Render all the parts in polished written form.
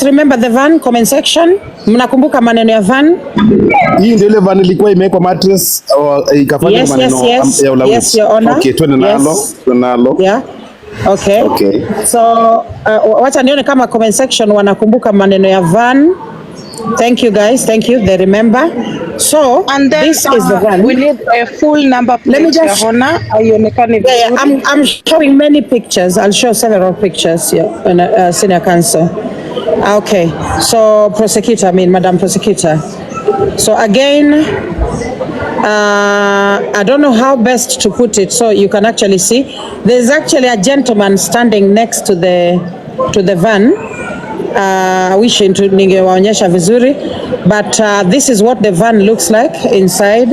remember the van comment section? Mnakumbuka maneno ya van? Hii ndio ile van ilikuwa imewekwa mattress au ikafanya maneno ya ulawiti. Yes, your honor. Okay, twende nalo. Yeah. Okay. So wacha nione kama comment section wanakumbuka maneno ya van. Thank you guys. Thank you. They remember. So and then, this is the one. We need a full number plate. Let me just. Yeah, I'm showing many pictures. I'll show several pictures here in senior counsel. Okay. So prosecutor, Madam Prosecutor. So again, I don't know how best to put it so you can actually see. There's actually a gentleman standing next to the van. Wish ningewaonyesha vizuri, but this is what the van looks like inside.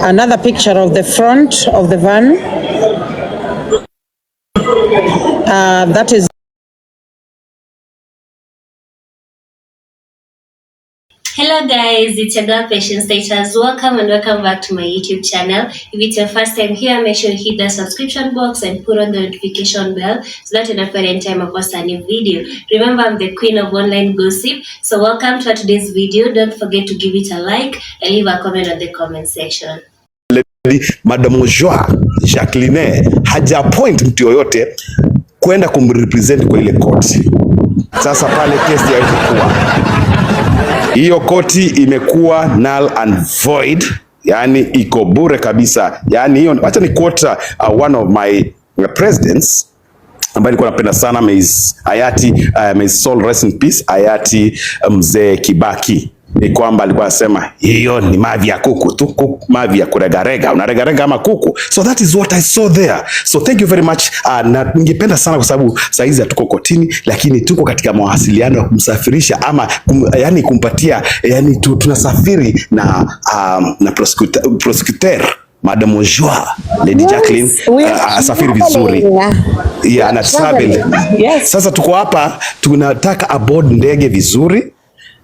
Another picture of the front of the van. That is. Hello guys, it's your girl Patience Status. Welcome and welcome back to my YouTube channel. If it's your first time here, make sure you hit the subscription box and put on the notification bell so that you don't forget any time I post a new video. Remember, I'm the queen of online gossip. So welcome to today's video. Don't forget to give it a like and leave a comment on the comment section. Madam Jacqueline haja appoint mtu yoyote kwenda kumrepresent kwa ile koti. Sasa pale kesi haikuwa. Hiyo koti imekuwa null and void, yani iko bure kabisa. Yani hiyo, acha ni quote one of my presidents ambaye nilikuwa napenda sana, may soul rest in peace, hayati mzee Kibaki. Ni kwamba alikuwa anasema hiyo ni mavi ya kuku tu, mavi ya kuregarega, unaregarega ama kuku. So that is what I saw there. So thank you very much. Na ningependa sana kwa sababu saizi hatuko kotini, lakini tuko katika mawasiliano ya kumsafirisha ama yani kumpatia, yani tunasafiri na prosecutor Madam Lady Jacqueline asafiri vizuri. Yeah, ana travel. Yes. Sasa tuko hapa tunataka aboard ndege vizuri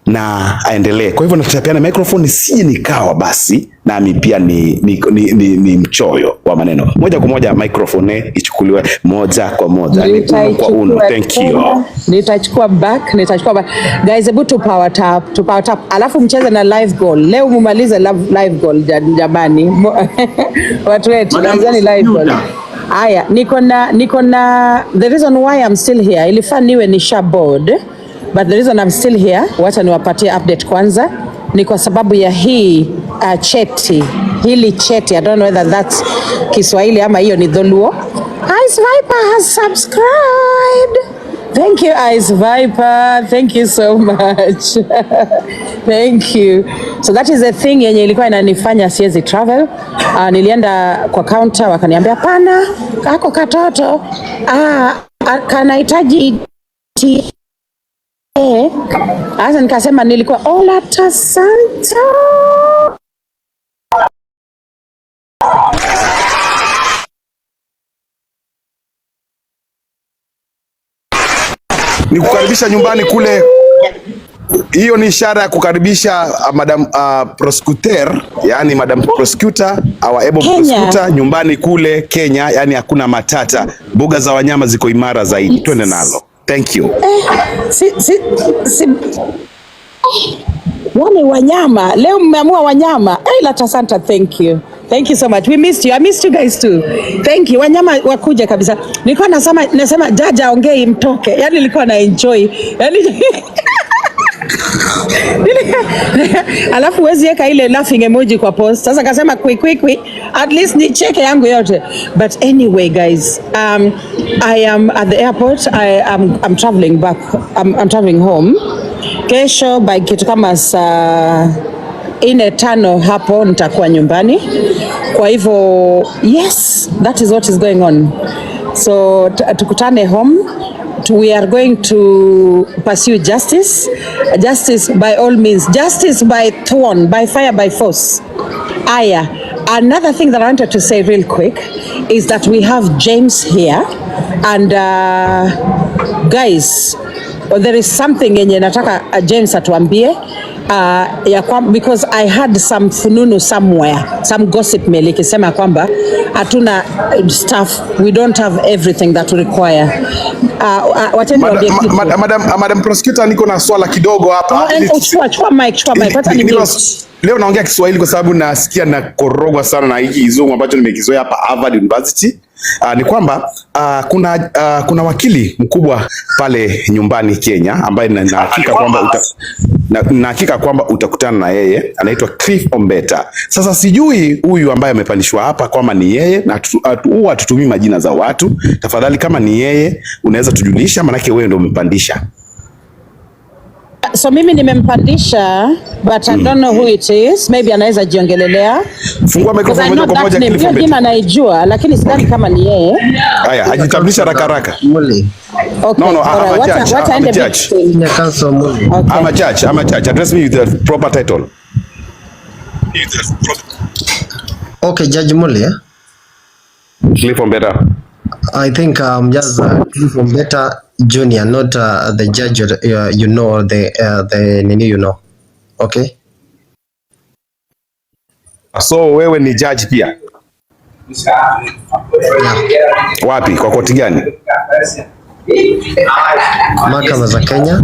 na aendelee. Kwa hivyo natatapiana microphone sije nikawa basi nami pia ni mchoyo wa maneno. Moja kwa moja microphone ichukuliwe moja kwa moja. Ni kwa uno. Thank you. Nitachukua back. Guys, able to power tap. Alafu mcheze na live goal. Leo mumalize live goal jamani. Watu wetu lazani live goal. Aya, niko na the reason why I'm still here. Ilifaa niwe ni board. But the reason I'm still here, wacha niwapatie update kwanza, ni kwa sababu ya hii cheti. Hili cheti, I don't know whether that's Kiswahili ama hiyo ni Dholuo. Ice Viper has subscribed. Thank you, Ice Viper. Thank you so much. Thank you. So that is the thing yenye ilikuwa inanifanya siwezi travel. Nilienda kwa counter wakaniambia pana, kako katoto. Kanahitaji asa nikasema nilikuwa hola tasanta. Ni kukaribisha nyumbani kule. Hiyo ni ishara ya kukaribisha Madam Prosecutor, yani Madam Prosecutor, our able prosecutor nyumbani kule Kenya, yani hakuna matata. Mbuga za wanyama ziko imara zaidi. Twende nalo. Thank you. Wale wanyama leo mmeamua wanyama. La tasanta, thank you. Thank you so much. We missed you. I missed you guys too. Thank you. Wanyama wakuja kabisa. Nilikuwa nasema jaja ongei mtoke. Yani nilikuwa na enjoy. Yani alafu wezi yeka ile laughing emoji kwa post. Sasa kasema quick. At least ni cheke yangu yote. But anyway guys, I am at the airport. I'm traveling back. I'm traveling home. Kesho by kitu kama saa 4:05 hapo nitakuwa nyumbani. Kwa hivyo yes, that is what is going on. So tukutane home. We are going to pursue justice by all means, justice by thorn, by fire, by force. Aya, another thing that I wanted to say real quick is that we have James here, and guys, there is something yenye nataka James atuambie. Because I had some fununu somewhere, some gossip mail ikisema kwamba hatuna staff, we don't have everything that we require. Watende waambie kitu. Madam prosecutor, niko na swala kidogo hapa. Chukua mic, pata ni leo naongea Kiswahili kwa sababu nasikia na korogwa sana na hiki kizungu ambacho nimekizoea hapa Harvard University. Ni kwamba kuna wakili mkubwa pale nyumbani Kenya ambaye na hakika kwamba utakutana na yeye, anaitwa Cliff Ombeta. Sasa sijui huyu ambaye amepandishwa hapa kwamba ni yeye, na huwa tutumii majina za watu. Tafadhali kama ni yeye unaweza tujulisha, manake wewe ndio umempandisha. So mimi nimempandisha, but I don't know who it is. Maybe anaweza jiongelelea. Fungua microphone moja kwa moja Cliff Ombeta. Jina naijua lakini sidhani kama ni yeye. Haya, ajitambulisha haraka. Okay. No, I'm a judge. I'm a judge. Okay. I'm a judge. Address me with the proper title. Okay, Judge Mule. Cliff Ombeta. I think just Cliff Ombeta Junior, not the judge you know, the nini you know. Okay? So wewe ni judge pia? Yeah. Wapi? Kwa koti gani? Mahakama za Kenya.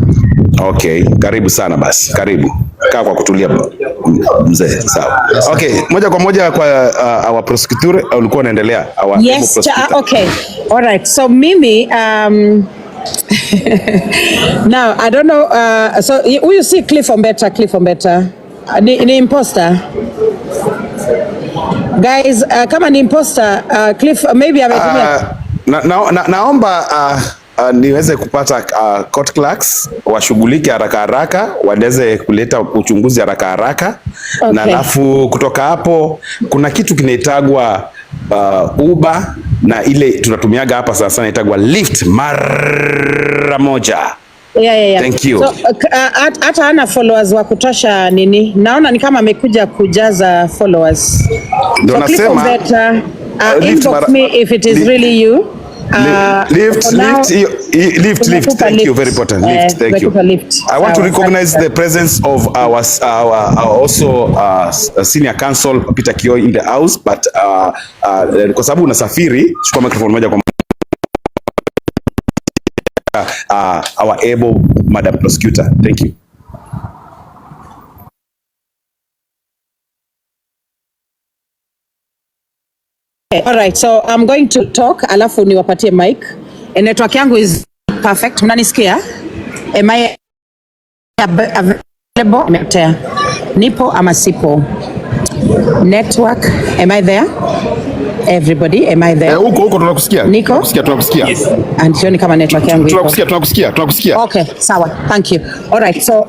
Okay, karibu sana basi. Karibu. Kaa kwa kutulia mzee. Sawa. Okay, moja kwa moja kwa our prosecutor, ulikuwa unaendelea our yes, okay. All right. So mimi now I don't know so you see Cliff Ombeta ni imposter guys, kama ni imposter Cliff maybe ametumia naomba niweze kupata court clerks washughulike haraka waweze kuleta uchunguzi haraka. Okay. Na alafu kutoka hapo kuna kitu kinaitagwa Uber na ile tunatumiaga hapa sasa inaitagwa lift mara moja. Yeah. Thank you. So hata ana followers wa kutosha nini? Naona ni kama amekuja kujaza followers. Ndio nasema inbox me if it is really you. Lift. Thank you, very important. Lift. Thank you. I want to recognize the presence of our also senior counsel Peter Kioi in the house, but kwa sababu unasafiri, chukua microphone moja kwa our able Madam Prosecutor. Thank you. Okay, all right, so I'm going to talk, alafu niwapatie mic. Network yangu is perfect. Mnanisikia? Am I available? Imepotea. Nipo ama sipo? Network, am I there? Everybody, am I there? Huko tunakusikia. Niko? Tunakusikia. And sioni kama network yangu iko. Tunakusikia. Okay, sawa. Thank you. All right, so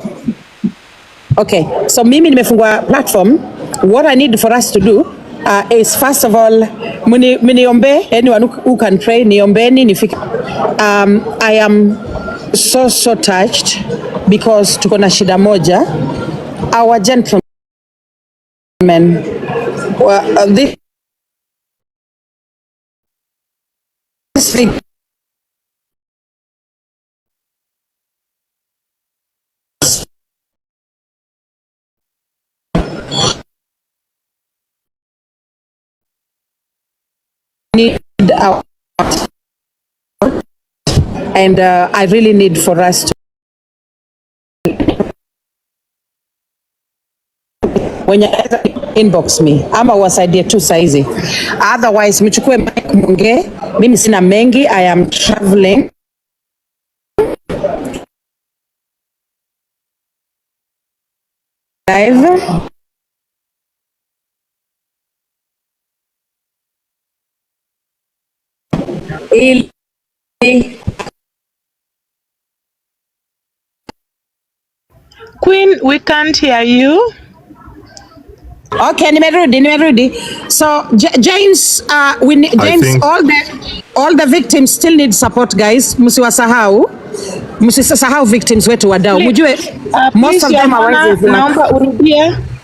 okay, so mimi nimefungua platform. What I need for us to do is first of all, mniombe, anyone who can pray, niombeni nifike. I am so touched because tuko na shida moja. Our gentlemen, this week, need our and I really need for us to when you inbox me ama wasaidie tu saizi, otherwise mchukue mic mwongee. Mimi sina mengi, I am traveling live. Queen, we can't hear you. Okay, nimerudi. So James, we need, James, all the victims still need support, guys. Msisahau victims wetu wadau. Mjue most of them are white. Naomba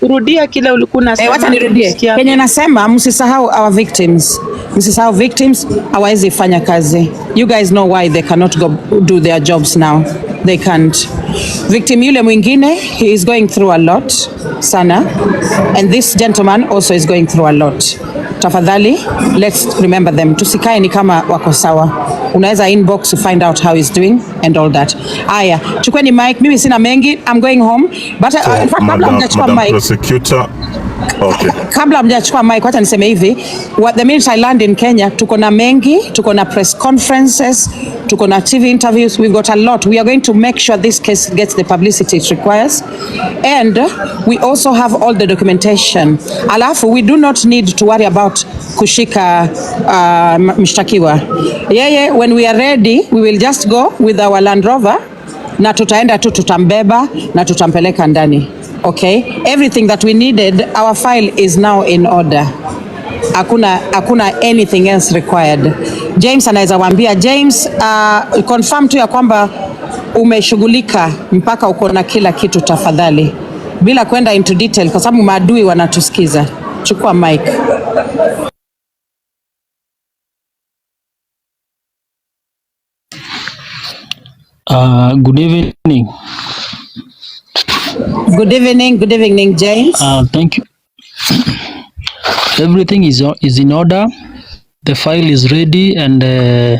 urudia kile ulikuwa unasema. Wacha nirudie. Kenya nasema msisahau our victims. Msisahau victims hawawezi fanya kazi. You guys know why they cannot go do their jobs now. They can't. Victim yule mwingine, he is going through a lot sana, and this gentleman also is going through a lot. tafadhali, let's remember them. Tusikae ni kama wako sawa. Unaweza inbox to find out how he's doing and all that. Aya, chukweni mic. Mimi sina mengi. I'm going home. But in fact, kabla mjachukua mic. Prosecutor. Okay. Kabla mjachukua mic, wacha niseme hivi. The minute I land in Kenya, tuko na mengi, tuko na press conferences, tuko na TV interviews. We've got a lot. We are going to make sure this case gets the publicity it requires. And we also have all the documentation. Alafu, we do not need to worry about kushika mshtakiwa. Yeye, when we are ready, we will just go with our Land Rover na tutaenda tu tutambeba na tutampeleka ndani. Okay? Everything that we needed, our file is now in order. Hakuna anything else required. James anaweza waambia. James, confirm tu ya kwamba umeshughulika mpaka uko na kila kitu tafadhali. Bila kwenda into detail kwa sababu maadui wanatusikiza. Chukua mic. Good evening. Good evening, James. Thank you. Everything is in order. The file is ready, and I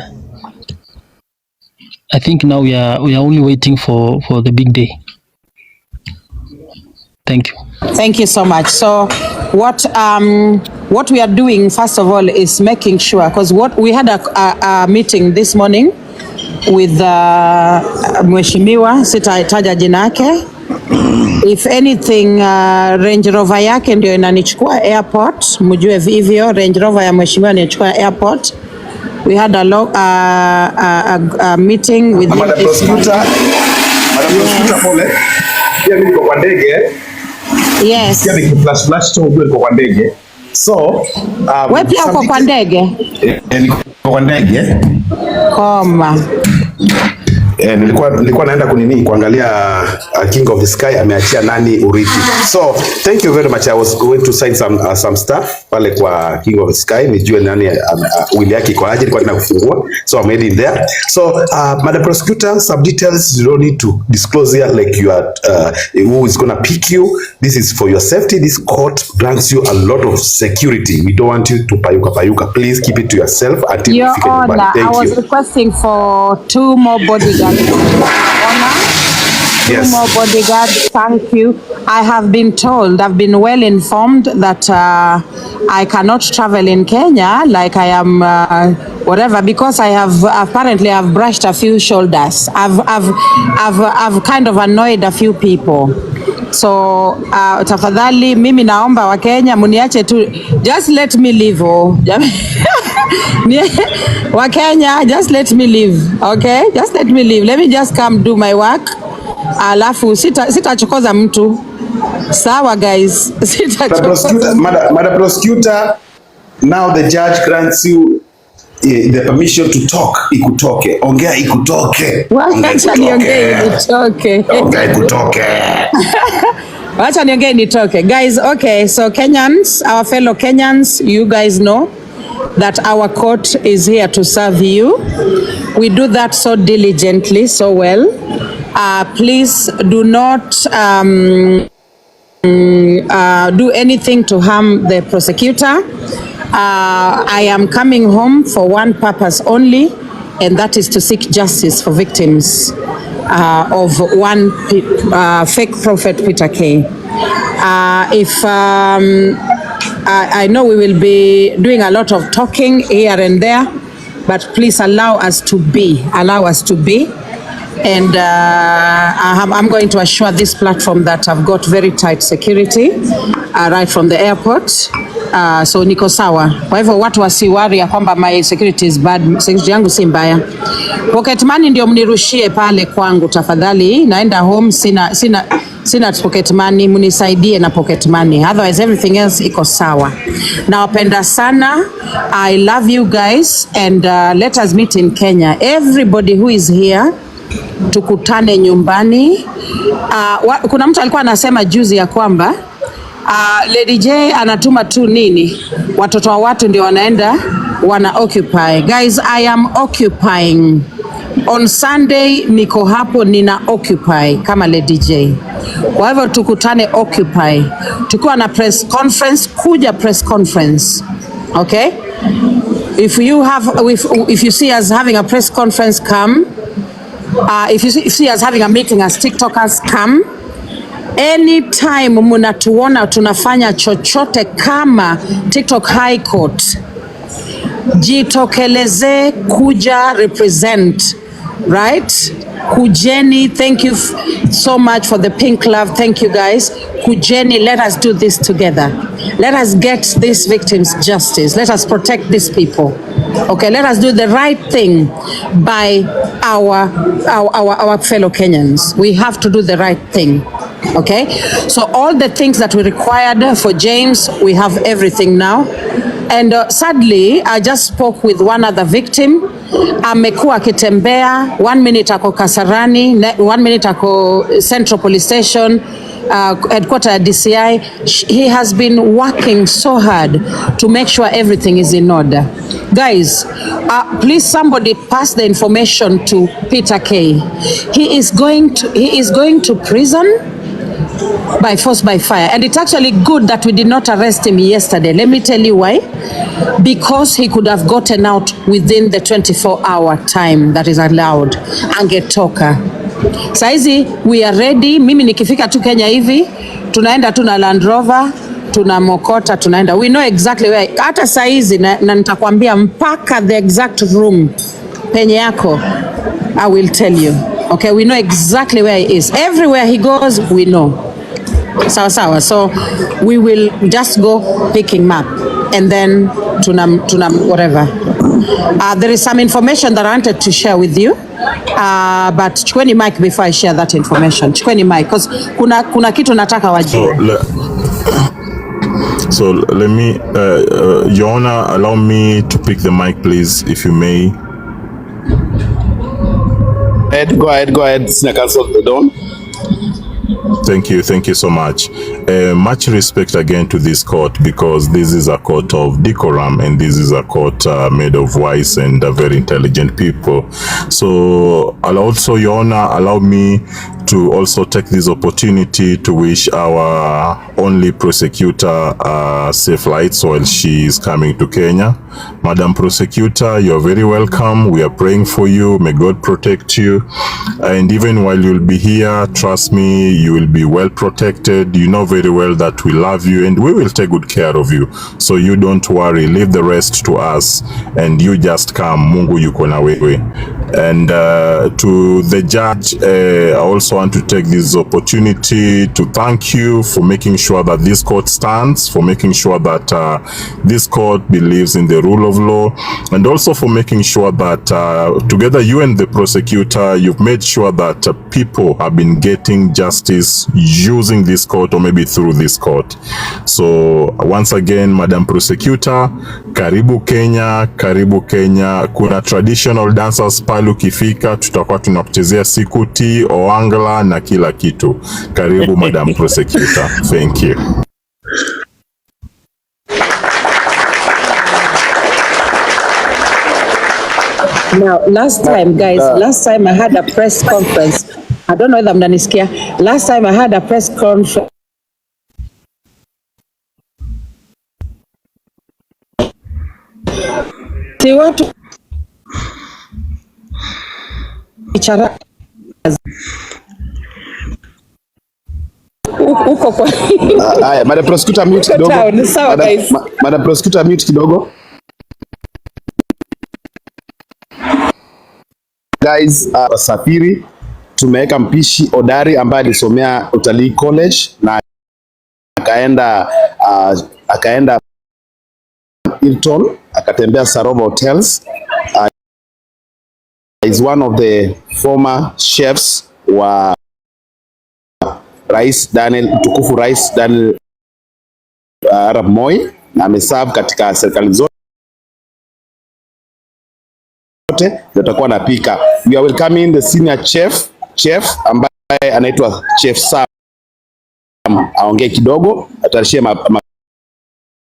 think now we are only waiting for the big day. Thank you. Thank you so much. So what we are doing first of all is making sure, because what we had a meeting this morning with mheshimiwa, sitataja jina yake. If anything, Range Rover yake ndio inanichukua airport, mjue hivyo. Range Rover ya mheshimiwa inachukua airport. We had a meeting with Madam Prosecutor, pole. Pia niko kwa ndege. Yes. Pia niko flash tu niko kwa ndege. So, wewe pia uko kwa ndege? Niko kwa ndege. Koma. Nilikuwa naenda kuangalia King of the Sky ameachia nani urithi. So thank you very much. I was going to sign some stuff pale kwa King of the Sky, nijue nani will yake iko aje, nilikuwa kufungua. So I'm heading there. So Madam Prosecutor, some details you don't need to disclose here, like you are who is going to pick you. This is for your safety. This court grants you a lot of security. We don't want you to payuka. Please keep it to yourself until you figure it out. Thank you. I was requesting for 2 more bodyguards. Yes. 2 more bodyguards. Thank you. I have been told, I've been well informed that I cannot travel in Kenya like I am whatever, because I have apparently I've brushed a few shoulders. I've kind of annoyed a few people. So tafadhali mimi naomba wa Kenya muniache tu, just let me live. Wa Kenya, just let me live. Okay? Just let me live. Let me just come do my work. Alafu sitachokoza mtu. Sawa guys. Sitachokoza. Madam Prosecutor, now the judge grants you the permission to talk. Ikutoke. Ongea ikutoke. Wacha niongee ikutoke. Ongea ikutoke. Wacha niongee nitoke. Guys, okay, so Kenyans, our fellow Kenyans, you guys know that our court is here to serve you. We do that so diligently, so well. Please do not do anything to harm the prosecutor. I am coming home for one purpose only, and that is to seek justice for victims of one fake prophet Peter K. I know we will be doing a lot of talking here and there, but please allow us to be. And I'm going to assure this platform that I've got very tight security right from the airport. So niko sawa. Kwa hivyo watu wasiwari ya kwamba my security is bad. Security yangu si mbaya. Pocket money ndio mnirushie pale kwangu tafadhali. Naenda home, sina pocket money, munisaidie na pocket money. Otherwise everything else iko sawa. Nawapenda sana. I love you guys, and let us meet in Kenya. Everybody who is here, tukutane nyumbani. Kuna mtu alikuwa anasema juzi ya kwamba Lady J anatuma tu nini, watoto wa watu ndio wanaenda wana occupy. Guys, I am occupying. On Sunday niko hapo nina occupy kama Lady J. Kwa hivyo tukutane occupy. Tukiwa na press conference, kuja press conference. Okay? If you see us having a press conference, come. If you see us having a meeting as TikTokers, come. Anytime munatuona tunafanya chochote kama TikTok High Court, jitokeleze kuja represent, right? Kujeni, thank you so much for the pink love. Thank you guys. Kujeni, let us do this together. Let us get these victims justice. Let us protect these people. Okay, let us do the right thing by our fellow Kenyans. We have to do the right thing. Okay, so all the things that we required for James, we have everything now. And sadly, I just spoke with one other victim. Amekuwa akitembea, 1 minute ako Kasarani, 1 minute ako Central Police Station, headquarter at DCI. He has been working so hard to make sure everything is in order. Guys, please somebody pass the information to Peter K. He is going to prison by force by fire, and it's actually good that we did not arrest him yesterday. Let me tell you why. Because he could have gotten out within the 24-hour time that is allowed. Angetoka. Saizi we are ready. Mimi nikifika tu Kenya hivi tunaenda tu na Land Rover, tunamokota, tunaenda. We know exactly where. Hata saizi na nitakwambia mpaka the exact room penye yako, I will tell you. Okay, we know exactly where he is. Everywhere he goes, we know. Sawa. So we will just go pick him up and then tuna whatever. There is some information that I wanted to share with you. But chukweni mic before I share that information. Chukweni mic because kuna kitu nataka wajue. So let me Your Honor, allow me to pick the mic please, if you may. Go ahead, Senior Counsel Don. Thank you so much. Much respect again to this court, because this is a court of decorum and this is a court made of wise and very intelligent people. So I'll also, Your Honor, allow me to also take this opportunity to wish our only prosecutor safe flights while she is coming to Kenya. Madam Prosecutor, you're very welcome. We are praying for you. May God protect you. And even while you'll be here, trust me, you will be well protected. You know very well that we love you and we will take good care of you. So you don't worry. Leave the rest to us and you just come. Mungu yuko na wewe. And to the judge, I also want to take this opportunity to thank you for making sure that this court stands, for making sure that this court believes in the rule of law, and also for making sure that together you and the prosecutor, you've made sure that people have been getting justice using this court or maybe through this court. So once again, Madam Prosecutor, karibu Kenya, karibu Kenya. Kuna traditional dancers pale ukifika, tutakuwa tunakuchezea sikuti, oangla na kila kitu. Karibu Madam Prosecutor. Thank you. Now, last time I had a press conference. I don't know whether mnanisikia. Last time I had a press conference. Si watu ichara uko kwa haya, Madam Prosecutor mute kidogo. Madam Prosecutor mute kidogo. Guys, Safiri tumeweka mpishi Odari ambaye alisomea utalii college na akaenda Hilton, akatembea Sarova Hotels. Is one of the former chefs wa Rais Daniel Arap Moi, na ameserve katika serikali zote atakuwa anapika. We are welcoming the senior chef ambaye anaitwa Chef Sam. Aongee kidogo, atarishie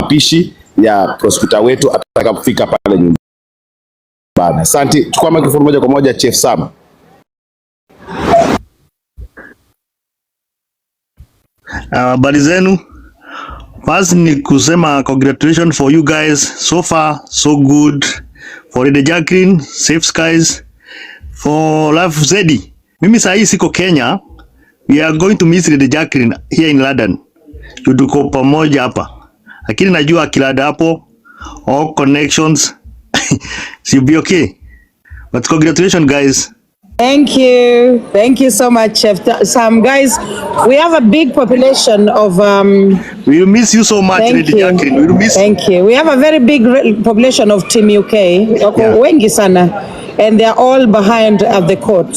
mapishi ya prosecutor wetu atakapofika pale nyumbani. Asante. Chukua microphone moja kwa moja, Chef Sam. Habari zenu. First ni kusema congratulations for you guys. So far, so good. For the Jacqueline, Safe Skies. For Love Zedi. Mimi sahi siko Kenya. We are going to meet the Jacqueline here in London. Tuko pamoja hapa. Lakini najua akilada hapo, all connections, she'll be okay. But congratulations, guys. Thank you. Thank you so much, Chef Sam. Guys, we have a big population of... We'll miss you so much, Lady Jacqueline. We'll miss Thank you. We have a very big population of Team UK. Wengi sana. And they're all behind at the court.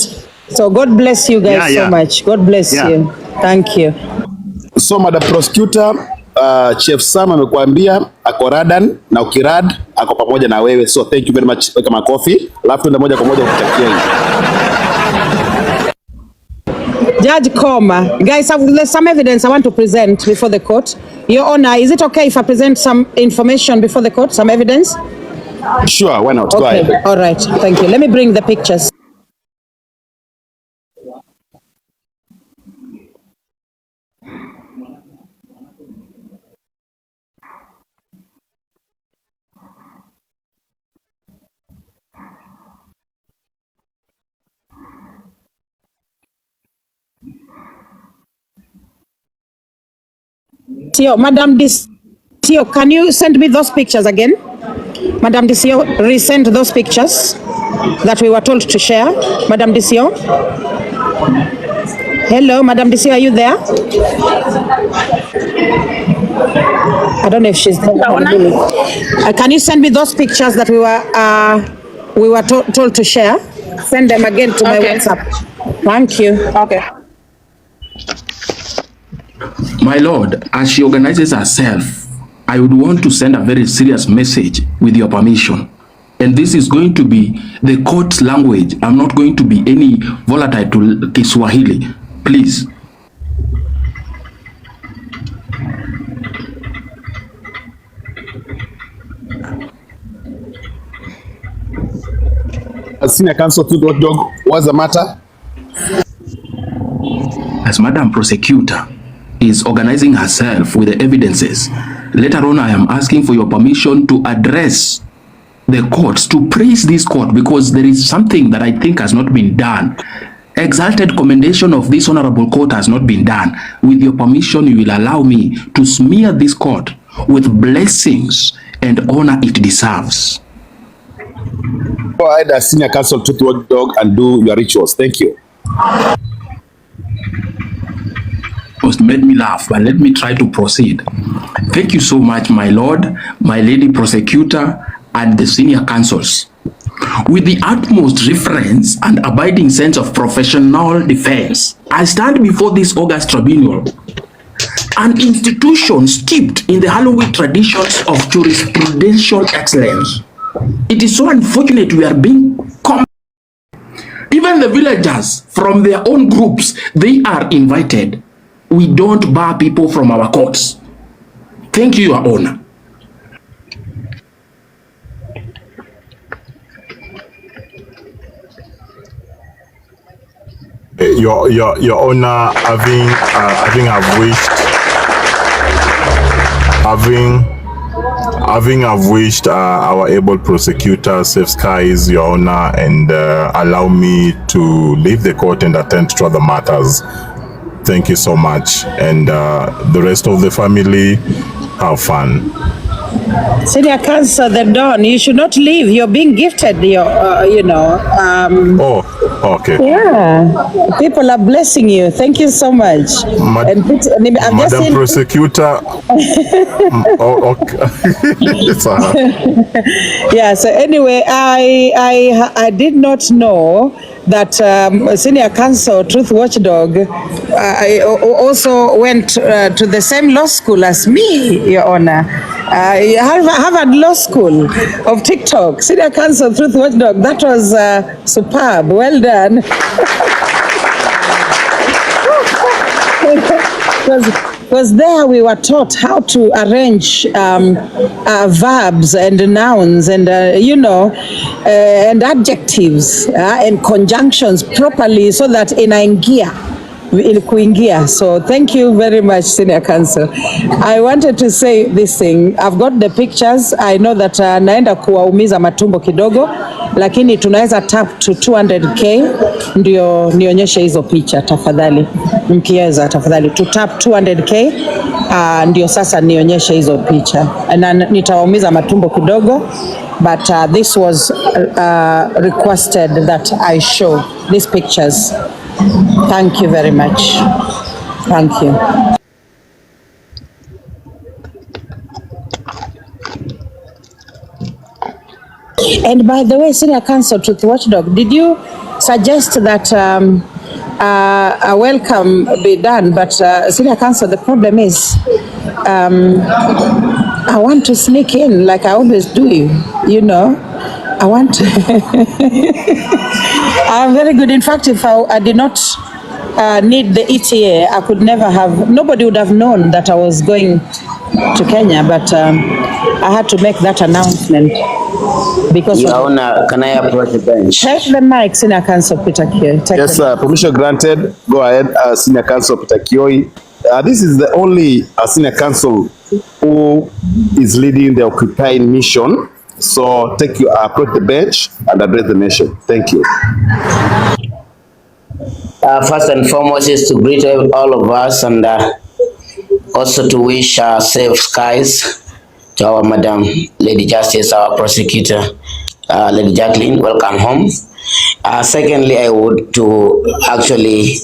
So God bless you guys so much. God bless you. Thank you. So, Madam Prosecutor, Chef Sam amekuambia ako radan na ukirad ako pamoja na wewe. So thank you very much. Weka makofi. Alafu tuende moja kwa moja kutakia hivi. Judge Koma, guys, there's some evidence I want to present before the court. Your Honor, is it okay if I present some information before the court, some evidence? Sure, why not? Okay. Go ahead. All right, thank you. Let me bring the pictures. Tio, Madam Tio, can you send me those pictures again? Madam Tio, resend those pictures that we were told to share. Madam Tio? Hello, Madam Tio, are you there? I don't know if she's there. Can you send me those pictures that we were told to share? Send them again to my WhatsApp. Thank you. Okay. My Lord, as she organizes herself, I would want to send a very serious message with your permission. And this is going to be the court's language. I'm not going to be any volatile to Kiswahili. Please. Senior Counsel to the dog, what's the matter? As Madam Prosecutor is organizing herself with the evidences, later on I am asking for your permission to address the courts, to praise this court, because there is something that I think has not been done. Exalted commendation of this honorable court has not been done. With your permission, you will allow me to smear this court with blessings and honor it deserves. Go ahead as Senior Counsel to the dog and do your rituals. Thank you. Most made me laugh, but let me try to proceed. Thank you so much, my Lord, my Lady Prosecutor, and the Senior Counsels. With the utmost reverence and abiding sense of professional defense, I stand before this august tribunal, an institution steeped in the hallowed traditions of jurisprudential excellence. It is so unfortunate we are being even the villagers from their own groups, they are invited. We don't bar people from our courts. Thank you, Your Honor. Your Honor, I've wished our able prosecutor safe skies, Your Honor, and allow me to leave the court and attend to other matters. Thank you so much, and the rest of the family, have fun. Senior Counsel, the Don, you should not leave. You're being gifted, you know. Oh, okay. Yeah, people are blessing you. Thank you so much. Madam Prosecutor. Oh, okay. Yeah, so anyway, I did not know that Senior Counsel, Truth Watchdog, I also went to the same law school as me, Your Honor. Harvard Law School of TikTok. Senior Counsel, Truth Watchdog, that was superb. Well done. Because there we were taught how to arrange verbs and nouns and, and adjectives and conjunctions properly so that inaingia ilikuingia. So thank you very much, Senior Counsel. I wanted to say this thing. I've got the pictures. I know that naenda kuwaumiza matumbo kidogo, lakini tunaweza tap to 200k ndio nionyeshe hizo picha tafadhali. Mkiweza tafadhali to tap 200k ndio sasa nionyeshe hizo picha. Na nitawaumiza matumbo kidogo, but this was requested that I show these pictures. Thank you very much. Thank you. And by the way, Senior Counsel, Truth Watchdog, did you suggest that a welcome be done? But Senior Counsel, the problem is I want to sneak in like I always do, you know. I want to I'm very good. In fact, if I did not need the ETA, I could never have, nobody would have known that I was going to Kenya, but I had to make that announcement because Your Honor, can I approach the bench? Take the mic, Senior Counsel Peter Kioi. Yes, permission granted. Go ahead, Senior Counsel Peter Kioi. This is the only Senior Counsel who is leading the occupying mission. So take you approach the bench and address the nation. Thank you. First and foremost is to greet all of us and also to wish safe skies to our Madam Lady Justice, our prosecutor, Lady Jacqueline. Welcome home. Secondly, I would to actually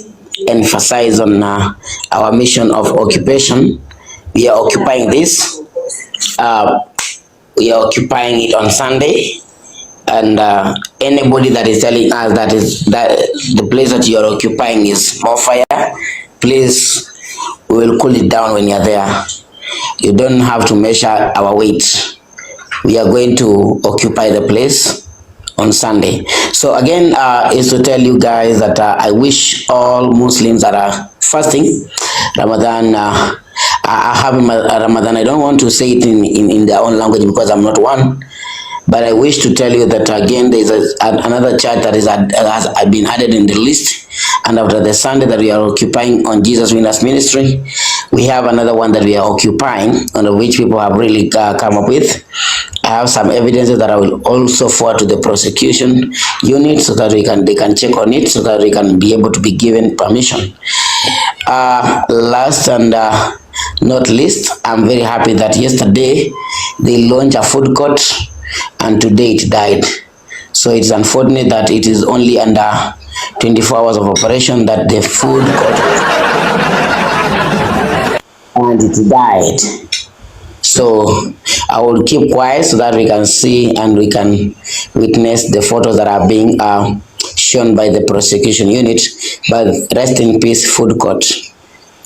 emphasize on our mission of occupation. We are occupying this. We are occupying it on Sunday, and anybody that is telling us that the place that you are occupying is more fire, please, we will cool it down when you are there. You don't have to measure our weight. We are going to occupy the place on Sunday. So again, is to tell you guys that I wish all Muslims that are fasting Ramadan, Ramadan. I don't want to say it in their own language because I'm not one, but I wish to tell you that again there is another church that has been added in the list, and after the Sunday that we are occupying on Jesus Winners Ministry, we have another one that we are occupying, on which people have really come up with. I have some evidences that I will also forward to the prosecution unit so that they can check on it, so that they can be able to be given permission. Last and not least, I'm very happy that yesterday they launched a food court and today it died. So it's unfortunate that it is only under 24 hours of operation that the food court and it died. So I will keep quiet so that we can see and we can witness the photos that are being shown by the prosecution unit. But rest in peace, food court.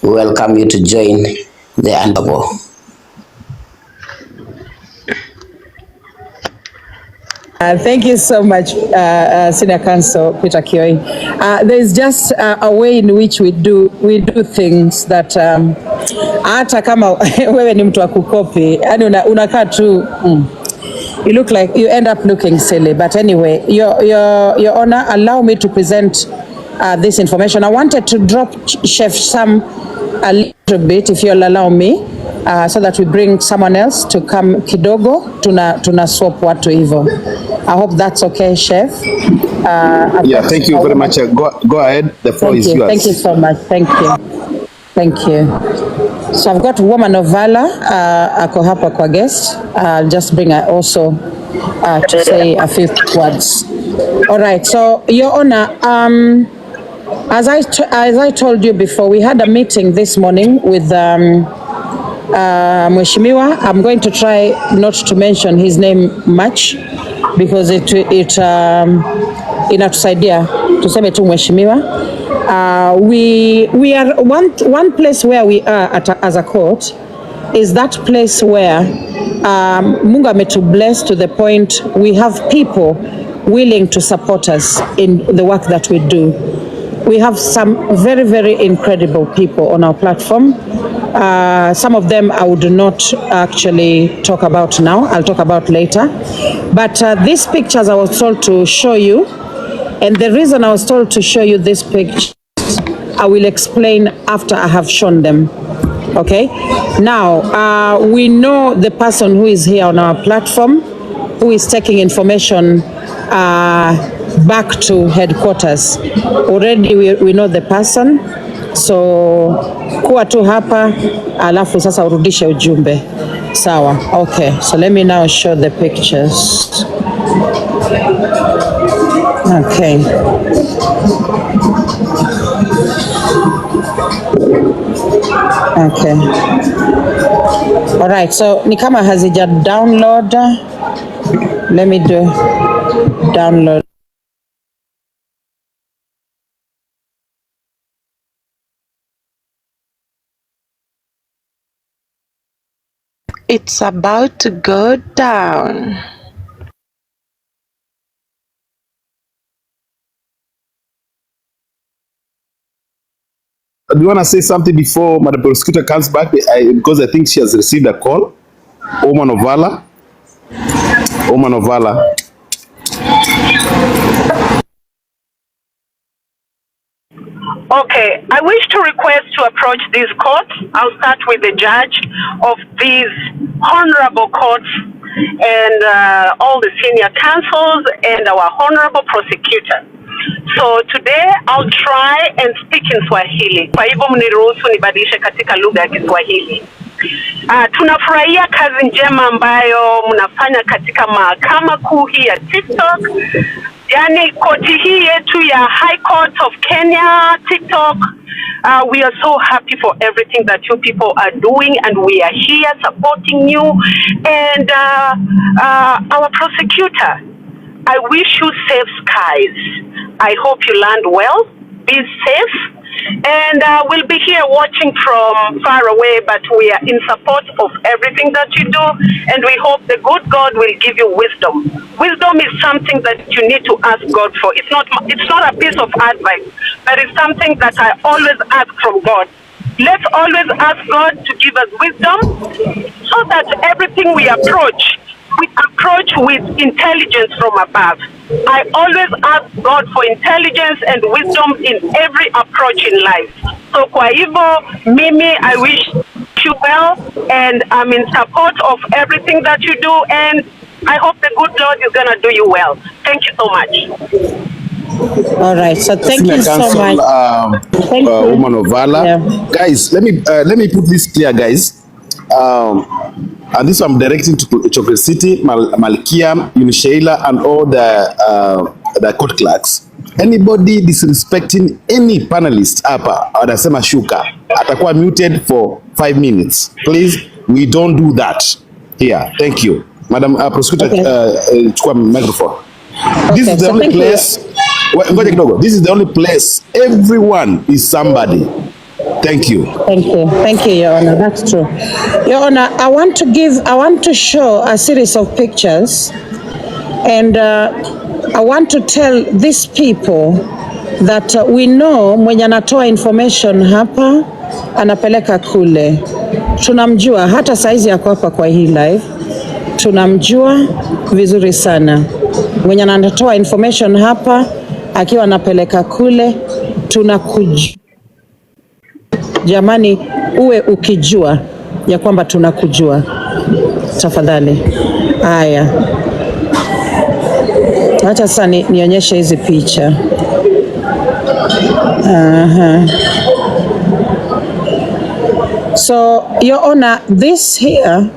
We welcome you to join the honorable. Thank you so much, Senior Counsel Peter Kioi. There's just a way in which we do things that hata kama wewe ni mtu wa kukopi, yani unakaa tu you look like you end up looking silly. But anyway, Your Honor, allow me to present this information. I wanted to drop Chef Sam a little bit, if you'll allow me, so that we bring someone else to come kidogo, tuna swap watu hivyo. I hope that's okay, Chef. Yeah, thank you very much. Go ahead. The floor is yours. Thank you so much. Thank you. Thank you. So I've got Woman of Valor, ako hapa kwa guest. I'll just bring her also to say a few words. All right. So, Your Honor, as I told you before, we had a meeting this morning with Mheshimiwa. I'm going to try not to mention his name much because it inatusaidia tuseme tu Mheshimiwa. We are one place where we are as a court is that place where Mungu ametu bless to the point we have people willing to support us in the work that we do. We have some very, very incredible people on our platform. Some of them I would not actually talk about now. I'll talk about later. But these pictures I was told to show you. And the reason I was told to show you these pictures I will explain after I have shown them. Okay, now we know the person who is here on our platform, who is taking information back to headquarters. Already we know the person, so kuwa tu hapa alafu sasa urudishe ujumbe. Sawa, okay, so let me now show the pictures. Okay. Okay. All right, so ni kama hazija download. Let me do download. It's about to go down. Do you want to say something before Madam Prosecutor comes back? Because I think she has received a call. Woman of Valor. Woman of Valor. Okay, I wish to request to approach this court. I'll start with the judge of these honorable courts and all the senior counsels and our honorable prosecutor. So today I'll try and speak in Swahili. Kwa hivyo mniruhusu nibadilishe katika lugha ya Kiswahili. Tunafurahia kazi njema ambayo mnafanya katika mahakama kuu hii ya TikTok. Yani koti hii yetu ya High Court of Kenya, TikTok. We are so happy for everything that you people are doing, and we are here supporting you. And our prosecutor, I wish you safe skies. I hope you land well, be safe. And we'll be here watching from far away, but we are in support of everything that you do, and we hope the good God will give you wisdom. Wisdom is something that you need to ask God for. It's not a piece of advice, but it's something that I always ask from God. Let's always ask God to give us wisdom, so that everything we approach with intelligence from above. I always ask God for intelligence and wisdom in every approach in life. So kwa hivyo, Mimi, I wish you well, and I'm in support of everything that you do, and I hope the good Lord is going to do you well. Thank you so much. All right, so thank you so much. Thank you. Woman of Valor. Yeah. Guys, let me put this clear, guys. And this I'm directing to Chocolate City, Malkia, Unishaila, and all the court clerks. Anybody disrespecting any panelist hapa anasema shuka, atakuwa muted for 5 minutes. Please, we don't do that here. Thank you, Madam Prosecutor. Chukua microphone. This is the only place. Ngoja kidogo. This is the only place everyone is somebody. Thank you. Thank you. Thank you, Your Honor. That's true. Your Honor, I want to show a series of pictures, and I want to tell these people that we know mwenye anatoa information hapa anapeleka kule. Tunamjua hata saizi yako hapa kwa hii live. Tunamjua vizuri sana. Mwenye anatoa information hapa akiwa anapeleka kule, tunakujua. Jamani, uwe ukijua ya kwamba tunakujua. Tafadhali. Haya. Acha sasa nionyeshe hizi picha. So, Your Honor, this here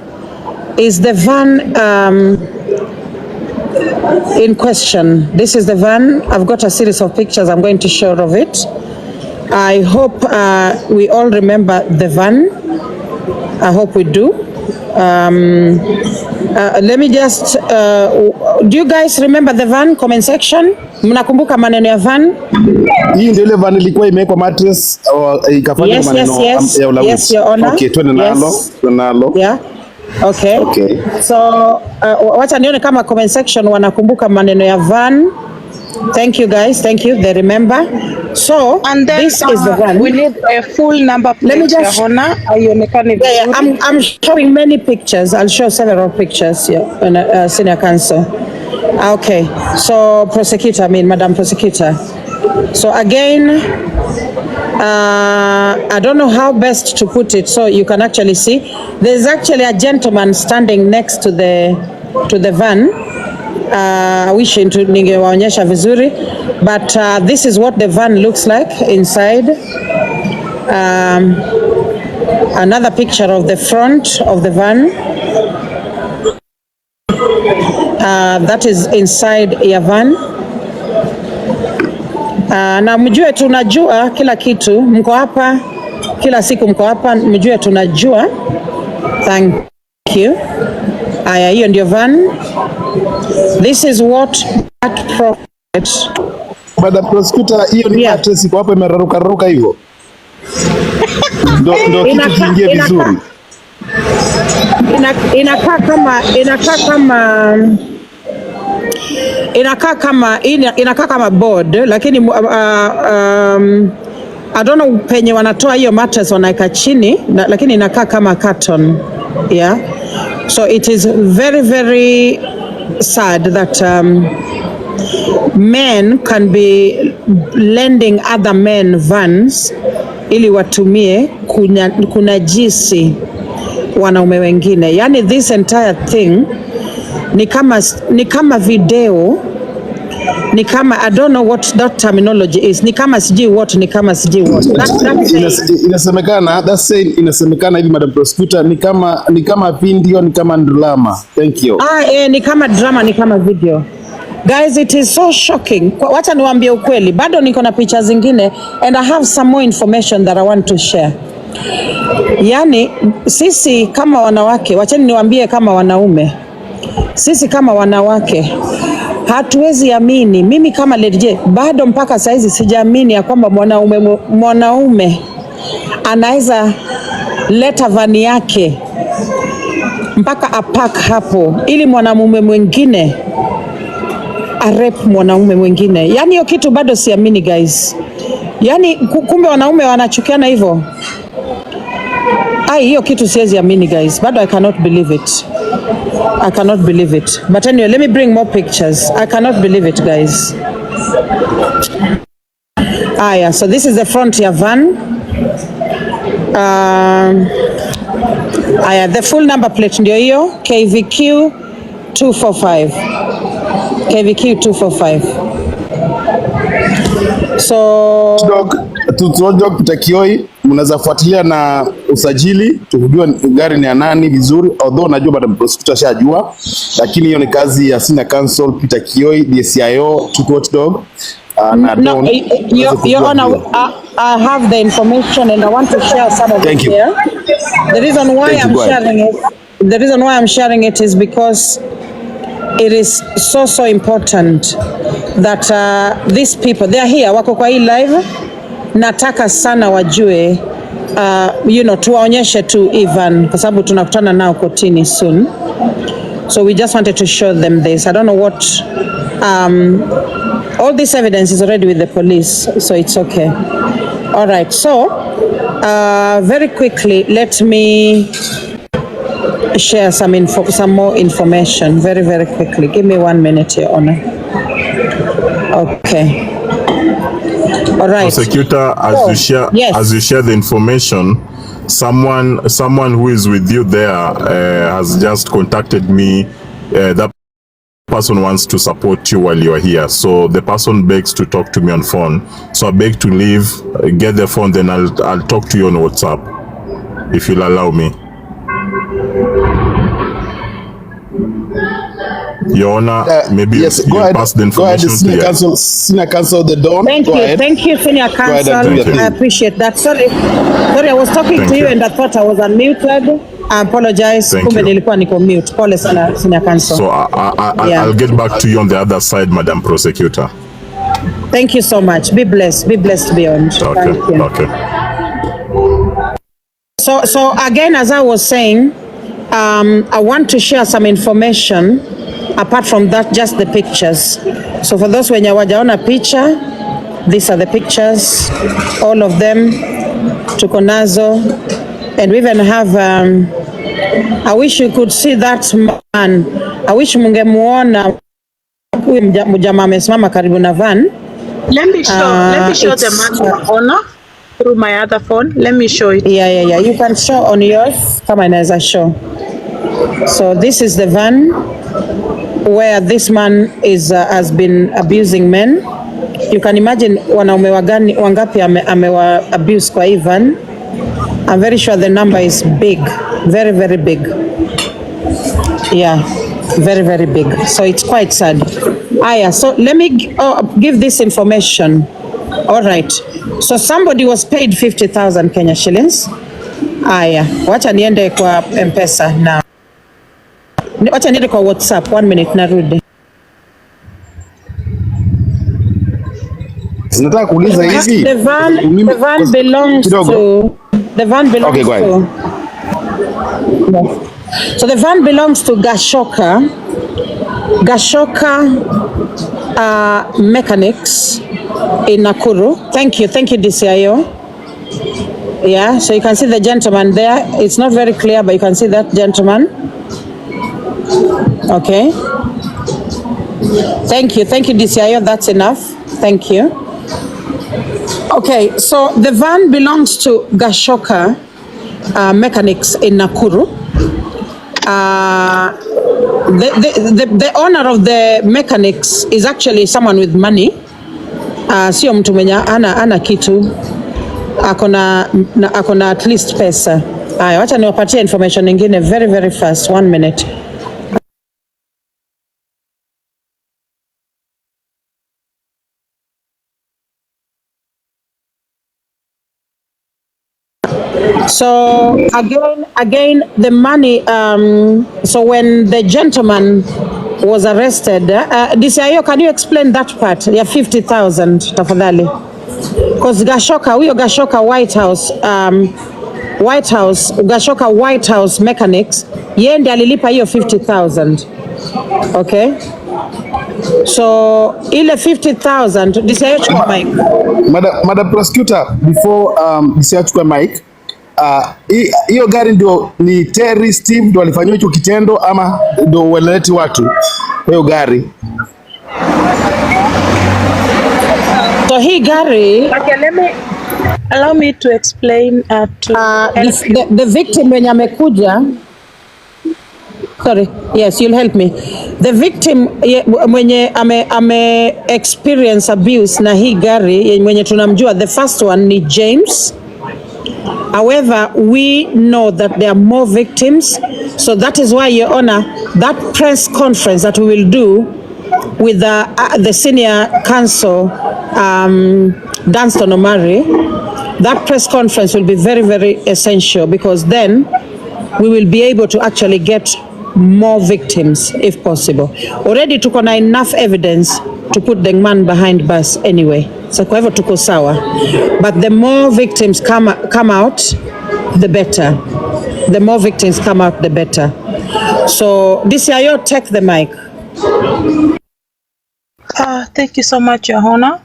is the van in question. This is the van. I've got a series of pictures I'm going to show of it. I hope we all remember the van. I hope we do. Let me just, do you guys remember the van? Comment section. Mnakumbuka maneno ya van? Hii ndio ile van ilikuwa imewekwa mattress ikafanya maneno ya ulawiti. Yes, Your Honor. Okay, twende nalo. Yeah. Okay. So, wacha nione kama comment section wanakumbuka maneno ya van. Thank you guys. Thank you. They remember. So, and then, this is the one. We need a full number plate. Let me just. I'm showing many pictures. I'll show several pictures here in Senior Counsel. Okay. So, Madam Prosecutor. So again, I don't know how best to put it so you can actually see. There's actually a gentleman standing next to the van. I wish ningewaonyesha vizuri, but this is what the van looks like inside. Another picture of the front of the van. That is inside ya van. Na mjue tunajua kila kitu, mko hapa kila siku, mko hapa, mjue tunajua. Thank you. Aya, hiyo ndio van. This is what that prophet. Madam Prosecutor, hiyo ni mattress iko hapo imeraruka hivyo. Ndio kitu kiingie vizuri. Inakaa kama board, lakini I don't know penye wanatoa hiyo mattress wanaika chini, lakini inakaa kama carton. Yeah. So it is very, very sad that men can be lending other men vans ili watumie kunajisi wanaume wengine. Yani this entire thing ni kama video, ni kama, I don't know what that terminology is, ni kama sijui what. Inasemekana, that's saying, inasemekana hivi Madam Prosecutor, ni kama video, ni kama drama. Thank you. Ni kama drama, ni kama video. Guys, it is so shocking. Wacha niwaambie ukweli, bado niko na picha zingine and I have some more information that I want to share. Yani sisi kama wanawake, wacheni niwaambie kama wanaume, sisi kama wanawake hatuwezi amini. Mimi kama Lady J bado mpaka saizi sijaamini ya kwamba mwanaume anaweza leta vani yake mpaka apak hapo ili mwanamume mwingine arep mwanaume mwingine. Yani hiyo kitu bado siamini guys. Yani kumbe wanaume wanachukiana hivyo. Hiyo kitu siwezi amini guys. Bado I cannot believe it. I cannot believe it. But anyway, let me bring more pictures. I cannot believe it guys. Yeah, so this is the front ya van. The full number plate ndio hiyo, KVQ 245. KVQ 245. So Dog Pitakioi, mnaweza fuatilia na usajili tukujua gari ni ya nani vizuri, although najua Madam Prosecutor shajua, lakini hiyo ni kazi ya Senior Counsel Pitakioi, DCIO, Watchdog. No, Your Honor, I have the information and I want to share some of it here. The reason why I'm sharing it is because it is so important that these people, they are here, wako kwa hii live. Nataka sana wajue, tuwaonyeshe tu Ivan kwa sababu tunakutana nao kotini soon. So we just wanted to show them this. I don't know what, all this evidence is already with the police, so it's okay. All right, so very quickly, let me share some more information very, very quickly. Give me 1 minute, Your Honor. Okay. All right. Prosecutor, as you share the information, someone who is with you there has just contacted me. That person wants to support you while you are here. So the person begs to talk to me on phone. So I beg to leave, get the phone, then I'll talk to you on WhatsApp, if you'll allow me. Your Honor, maybe yes, you pass the information to Senior Counsel the Don. Thank you, Senior Counsel. I appreciate that. Sorry, I was talking to you and I thought I was unmuted. I apologize. Kumbe nilikuwa niko mute. Pole sana, Senior Counsel. So I'll get back to you on the other side, Madam Prosecutor. Thank you so much. Be blessed beyond. Okay. Thank you. Okay. So again, as I was saying, I want to share some information. Apart from that, just the pictures. So for those wenye wajaona picha, these are the pictures, all of them, tuko nazo. And we even have, I wish you could see that man. I wish mungemuona huyu mjamaa amesimama karibu na van. Let me show the man owner through my other phone. Let me show it. Yeah. You can show on yours. Come on, as I show. So this is the van where this man is has been abusing men. You can imagine wanaume wangapi amewa abuse kwa hii van. I'm very sure the number is big, very, very big. Yeah, very, very big. So it's quite sad. Aya, so let me give this information. All right. So somebody was paid 50,000 Kenya shillings. Aya, wacha niende kwa M-Pesa now. Wacha niende kwa WhatsApp. 1 minute, narudi. Nataka kuuliza hivi. The van belongs to. The van belongs okay, go ahead. to. So the van belongs to Gashoka Mechanics in Nakuru. Thank you, DCIO. Yeah, so you can see the gentleman there. It's not very clear, but you can see that gentleman. Okay. Thank you, DCIO. That's enough. Thank you. Okay, so the van belongs to Gashoka Mechanics in Nakuru. The owner of the mechanics is actually someone with money. Sio mtu mwenye ana kitu. Akona at least pesa. Haya, wacha niwapatie information nyingine very, very fast. 1 minute. So again, the money. So when the gentleman was arrested, DCIO, can you explain that part? Yeah, 50,000, tafadhali. Because Gashoka White House Mechanics, yeye ndiye alilipa hiyo 50,000. Okay. So ile 50,000, DCIO chukua mic. Madam Prosecutor, before DCIO chukua mic, hiyo gari ndio ni terrorist team ndio walifanywa hicho kitendo ama ndio walileti watu hiyo gari? So hii gari, Okay, allow me to explain the victim when amekuja. Sorry, yes, you'll help me. The victim mwenye ame experience abuse na hii gari mwenye tunamjua, the first one ni James. However, we know that there are more victims, so that is why, Your Honor, that press conference that we will do with the senior counsel, Danston Omari, that press conference will be very, very essential, because then we will be able to actually get more victims if possible. Already tuko na enough evidence to put the man behind bars anyway. So kwa hivyo tuko sawa. But the more victims come out, the better. The more victims come out, the better. So DCIO, take the mic. Thank you so much, Your Honor.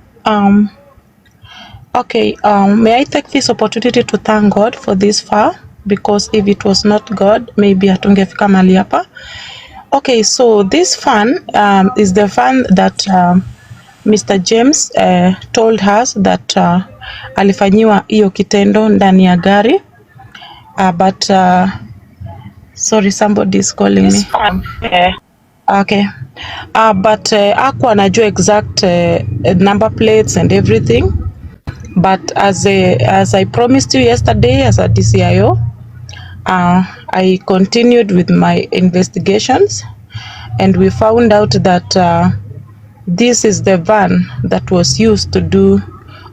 Okay, may I take this opportunity to thank God for this far, because if it was not God, maybe hatungefika mahali hapa. Okay, so this fan is the fan that Mr. James told us that alifanyiwa hiyo kitendo ndani ya gari, but sorry, somebody is calling me. Okay, but hakuwa anajua exact number plates and everything, but as I promised you yesterday as a DCIO, I continued with my investigations, and we found out that this is the van that was used to do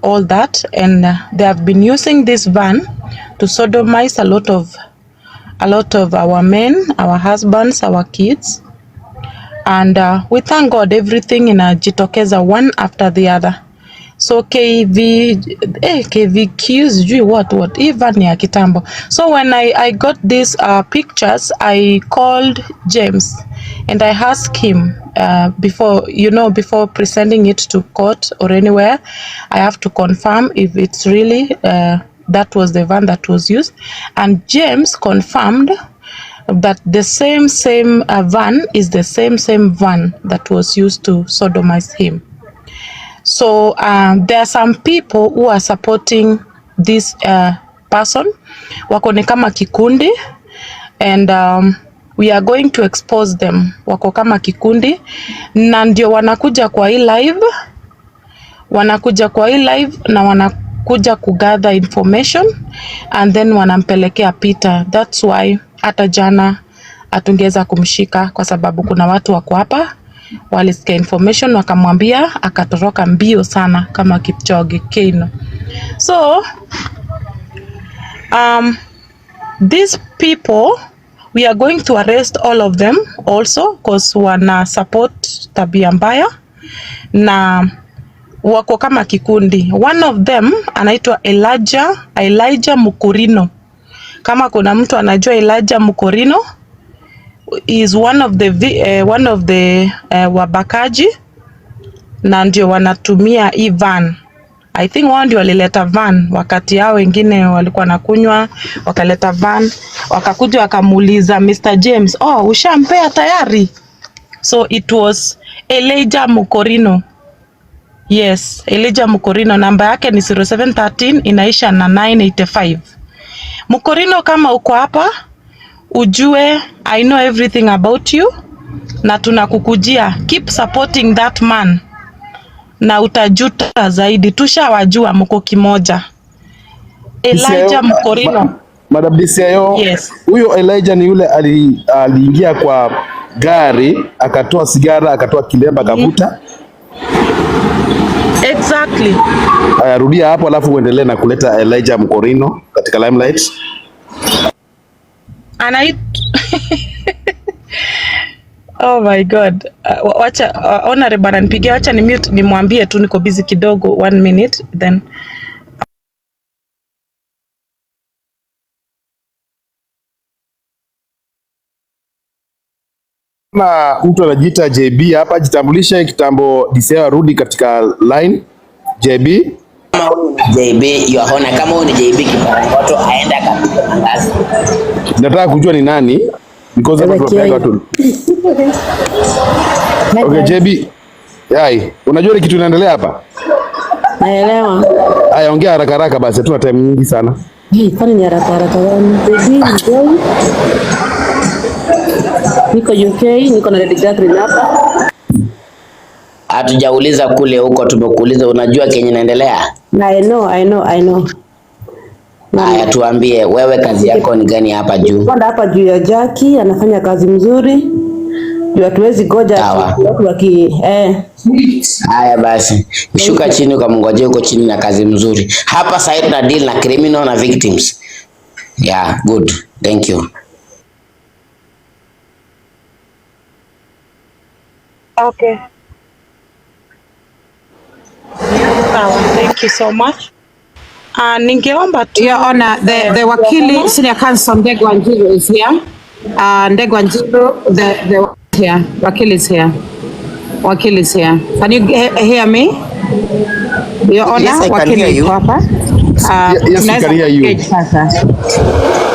all that, and they have been using this van to sodomize a lot of our men, our husbands, our kids, and we thank God everything inajitokeza one after the other. So KVQ sijui what even ya kitambo. So when I got these pictures, I called James and I asked him before presenting it to court or anywhere, I have to confirm if it's really that was the van that was used, and James confirmed that the same van is the same van that was used to sodomize him. So there are some people who are supporting this person, wako ni kama kikundi, and we are going to expose them. Wako kama kikundi na ndio wanakuja kwa hii live, na wanakuja kugather information and then wanampelekea Peter. That's why hata jana atungeza kumshika, kwa sababu kuna watu wako hapa walisikia information wakamwambia, akatoroka mbio sana kama Kipchoge Keino. So these people, we are going to arrest all of them also, because wana support tabia mbaya na wako kama kikundi. One of them anaitwa Elijah Mukurino. Kama kuna mtu anajua Elijah Mukurino, is one of the wabakaji, na ndio wanatumia hii van. I think wao ndio walileta van, wakati hao wengine walikuwa nakunywa, wakaleta van, wakakuja wakamuuliza Mr. James, oh, ushampea tayari? So it was Elijah Mukurino. Yes, Elijah Mukurino, namba yake ni 0713 inaisha na 985. Mukurino, kama uko hapa, ujue I know everything about you na tunakukujia. Keep supporting that man na utajuta zaidi. Tushawajua mko kimoja. Elijah Mukurino. Madam DCIO, yes. Huyo Elijah ni yule aliingia kwa gari, akatoa sigara, akatoa kilemba, akavuta. Exactly. Aya, rudia hapo alafu uendelee na kuleta Elijah Mukurino katika limelight. Oh my God. Wacha honorable ananipigia, wacha ni mute nimwambie tu niko busy kidogo, 1 minute then. Na mtu anajiita JB hapa, jitambulishe kitambo DCIO arudi katika line. JB, your honor, kama wewe ni JB Kiparangoto aenda kapiga mandazi. Nataka kujua ni nani because hapa tunapenda watu. Okay, JB. Yai, unajua ile kitu inaendelea hapa? Naelewa. Haya, ongea haraka haraka basi, hatuna time nyingi sana. Kwani ni haraka haraka gani? JB, niko UK, niko na Lady Catherine hapa. Hatujauliza kule huko, tumekuuliza unajua kenye inaendelea? I know. Haya, tuambie wewe kazi yako ni gani hapa juu? Kwenda hapa juu ya Jackie, anafanya kazi mzuri. Juu hatuwezi goja watu Haya basi, shuka chini ukamngojea huko chini na kazi mzuri. Hapa sasa tuna deal na criminal na victims. Yeah, good. Thank you. Okay. Thank you so much. Ningeomba tu, Your Honor, the wakili senior counsel Ndegwa Njiru is here. Ndegwa Njiru, the here. Wakili is here. Wakili is here. Can you hear me? Your Honor, yes, I can hear you. Yes, I can hear you.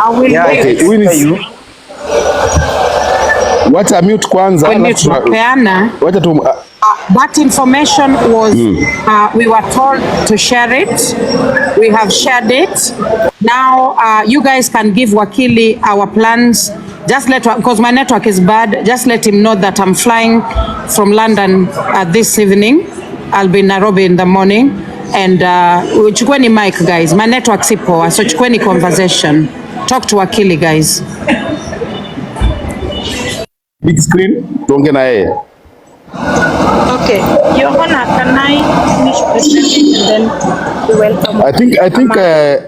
I will hear you. Wacha mute kwanza. Wacha tu that information was we were told to share it. We have shared it. Now you guys can give Wakili our plans. Just because my network is bad, just let him know that I'm flying from London this evening. I'll be in Nairobi in the morning. And chukueni mic guys. My network si poa, so chukueni conversation. Talk to Wakili guys. Big screen, tuongee na yeye. Okay, Your Honor, can I finish presenting and then we welcome?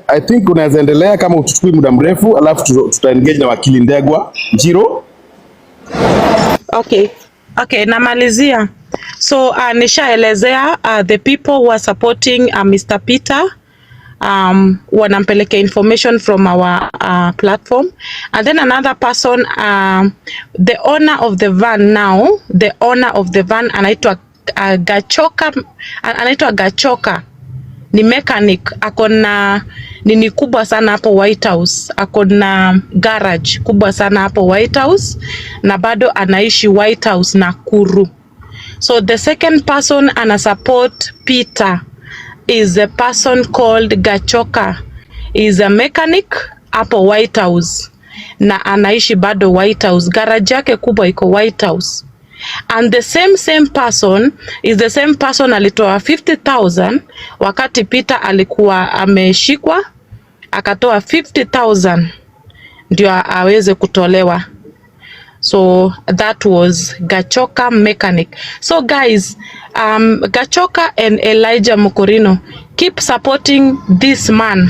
I think unaweza endelea kama uchukui muda mrefu, alafu tutaengage na Wakili Ndegwa Njiru. Okay, namalizia. So nishaelezea the people who are supporting Mr. Peter wanampeleka information from our platform, and then another person, the owner of the van now, the owner of the van anaitwa Gachoka, ni mechanic, akona nini kubwa sana hapo White House, akona garage kubwa sana hapo White House, na bado anaishi White House Nakuru. So the second person ana support Peter is a person called Gachoka. Is a mechanic hapo White House na anaishi bado White House. Garage yake kubwa iko White House. And the same person is the same person alitoa 50,000 wakati Peter alikuwa ameshikwa, akatoa 50,000 ndio aweze kutolewa. So that was Gachoka mechanic. So guys, Gachoka and Elijah Mukurino, keep supporting this man.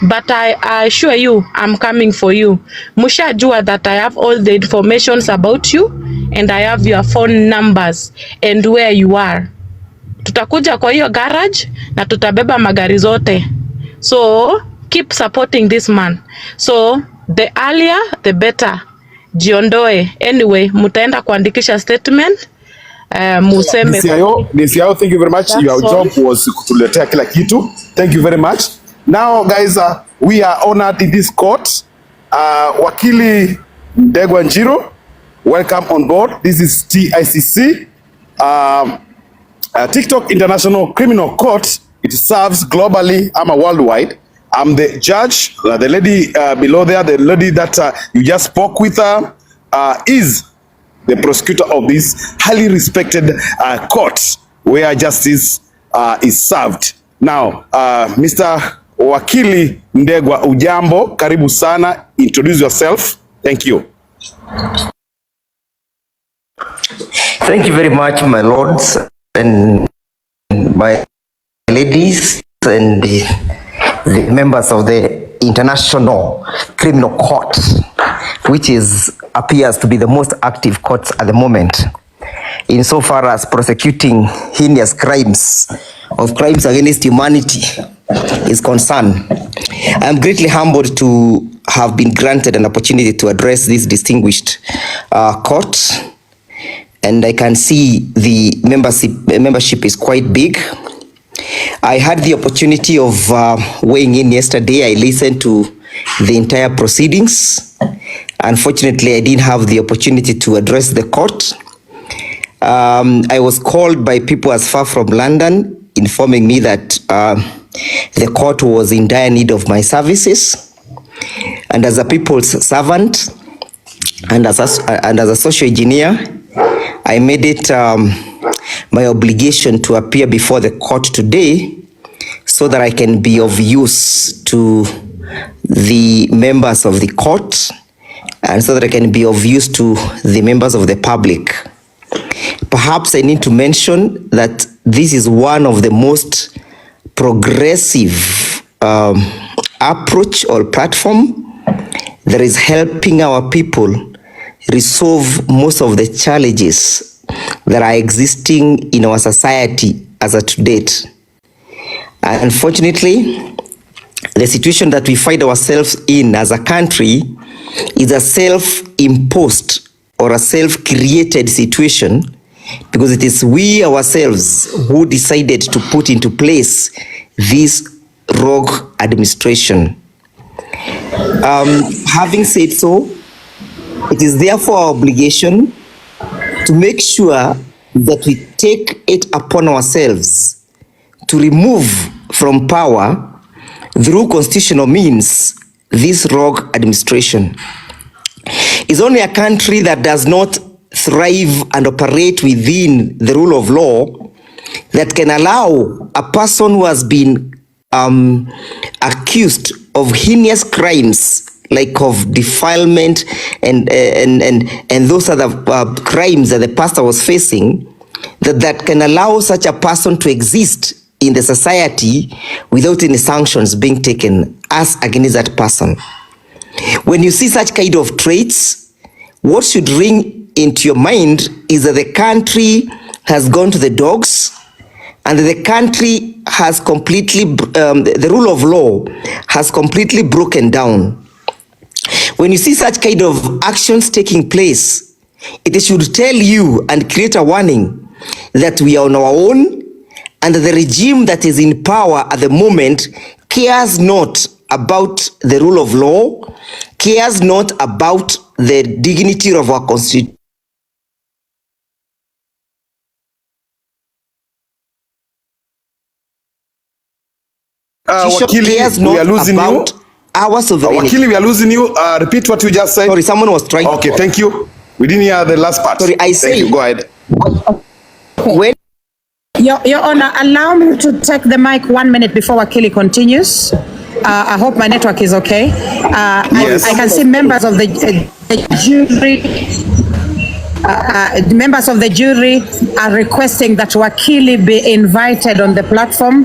But I assure you, I'm coming for you. Mushajua that I have all the informations about you and I have your phone numbers and where you are. Tutakuja kwa hiyo garage na tutabeba magari zote. So keep supporting this man. So the earlier the better. Jiondoe. Anyway, mutaenda kuandikisha statement. Museme. DCIO, thank you very much. Your job was kutuletea kila kitu. Thank you very much. Now guys, we are honored in this court. Wakili Ndegwa Njiro, welcome on board. This is TICC, TikTok International Criminal Court. It serves globally, worldwide. I'm the judge. The lady below there, the lady that you just spoke with, is the prosecutor of this highly respected court where justice is served. Now, Mr. Wakili Ndegwa, ujambo, karibu sana. Introduce yourself. Thank you. Thank you very much, my lords and my ladies and the members of the International Criminal Court, which appears to be the most active court at the moment insofar as prosecuting heinous crimes against humanity is concerned. I am greatly humbled to have been granted an opportunity to address this distinguished court, and I can see the membership is quite big. I had the opportunity of weighing in yesterday. I listened to the entire proceedings. Unfortunately, I didn't have the opportunity to address the court. I was called by people as far from London, informing me that the court was in dire need of my services. And as a people's servant and as a social engineer, I made it my obligation to appear before the court today so that I can be of use to the members of the court and so that I can be of use to the members of the public. Perhaps I need to mention that this is one of the most progressive approach or platform that is helping our people resolve most of the challenges that are existing in our society as at to date. Unfortunately, the situation that we find ourselves in as a country is a self-imposed or a self-created situation, because it is we ourselves who decided to put into place this rogue administration. Having said so, it is therefore our obligation to make sure that we take it upon ourselves to remove from power through constitutional means this rogue administration. It's only a country that does not thrive and operate within the rule of law that can allow a person who has been accused of heinous crimes like of defilement and those other crimes that the pastor was facing, that can allow such a person to exist in the society without any sanctions being taken as against that person. When you see such kind of traits, what should ring into your mind is that the country has gone to the dogs, and the country has completely, the rule of law has completely broken down. When you see such kind of actions taking place, it should tell you and create a warning that we are on our own, and the regime that is in power at the moment cares not about the rule of law, cares not about the dignity of our constitution. Wakili, we are losing you. Our sovereignty. Wakili, we are losing you. Repeat what you just said. Sorry, someone was trying. Okay, thank you. We didn't hear the last part. Sorry, I say. Thank you. Go ahead. When Your Honor, allow me to take the mic 1 minute before Wakili continues. I hope my network is okay. Yes. I can see members of the jury. The members of the jury are requesting that Wakili be invited on the platform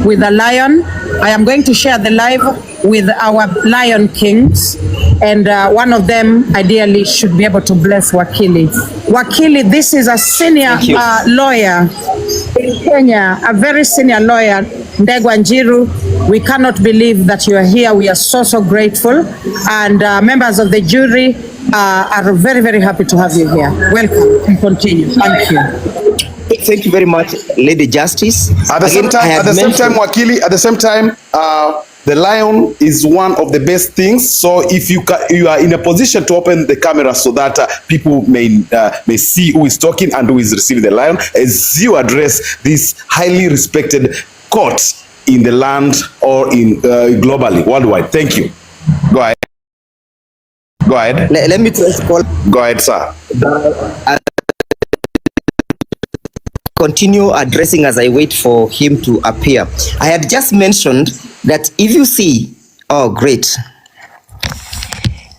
with the lion. I am going to share the live with our lion kings, and one of them ideally should be able to bless Wakili. Wakili, this is a senior lawyer in Kenya, a very senior lawyer, Ndegwa Njiru. We cannot believe that you are here. We are so grateful, and members of the jury are very, very happy to have you here. Welcome and continue. Thank you. Thank you very much, Lady Justice. At the same time, Wakili, at the same time, the lion is one of the best things. So if you are in a position to open the camera so that people may see who is talking and who is receiving the lion, as you address this highly respected court in the land or in globally, worldwide. Thank you. Go ahead. Go ahead. Let me just call. Go ahead, sir. Continue addressing as I wait for him to appear. I had just mentioned that if you see, oh great,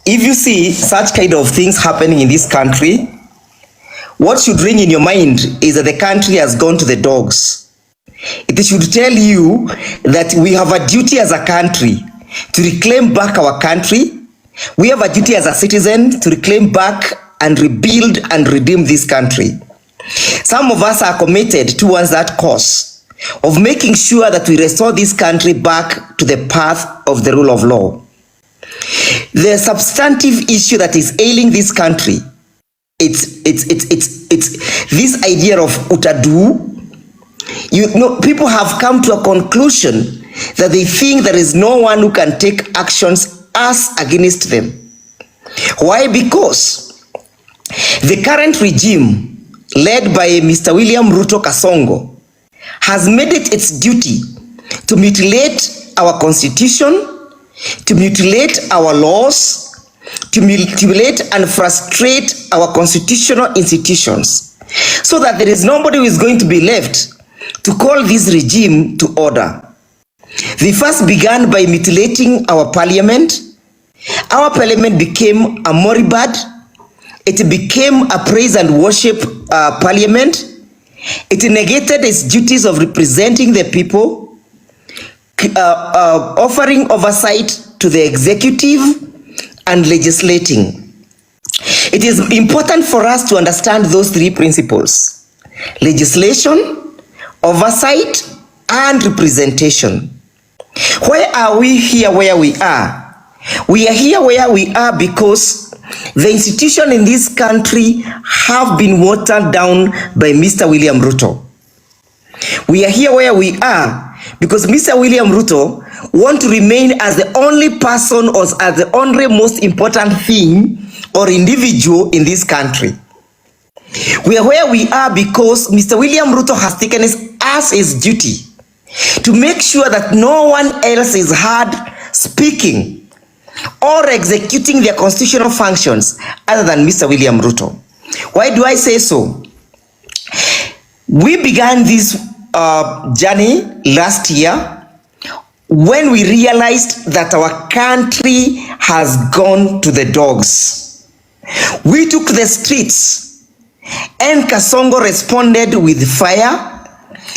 if you see such kind of things happening in this country, what should ring in your mind is that the country has gone to the dogs. It should tell you that we have a duty as a country to reclaim back our country. We have a duty as a citizen to reclaim back and rebuild and redeem this country. Some of us are committed towards that cause of making sure that we restore this country back to the path of the rule of law. The substantive issue that is ailing this country, it's this idea of utadu. You know, people have come to a conclusion that they think there is no one who can take actions as against them. Why? Because the current regime led by Mr. William Ruto Kasongo has made it its duty to mutilate our constitution, to mutilate our laws, to mutilate and frustrate our constitutional institutions, so that there is nobody who is going to be left to call this regime to order. They first began by mutilating our parliament. Our parliament became a moribund. It became a praise and worship parliament. It negated its duties of representing the people, offering oversight to the executive and legislating. It is important for us to understand those three principles: legislation, oversight, and representation. Why are we here where we are? We are here where we are because the institutions in this country have been watered down by Mr. William Ruto. We are here where we are because Mr. William Ruto wants to remain as the only person or as the only most important thing or individual in this country. We are where we are because Mr. William Ruto has taken it as his duty to make sure that no one else is heard speaking or executing their constitutional functions other than Mr. William Ruto. Why do I say so? We began this journey last year when we realized that our country has gone to the dogs. We took the streets and Kasongo responded with fire,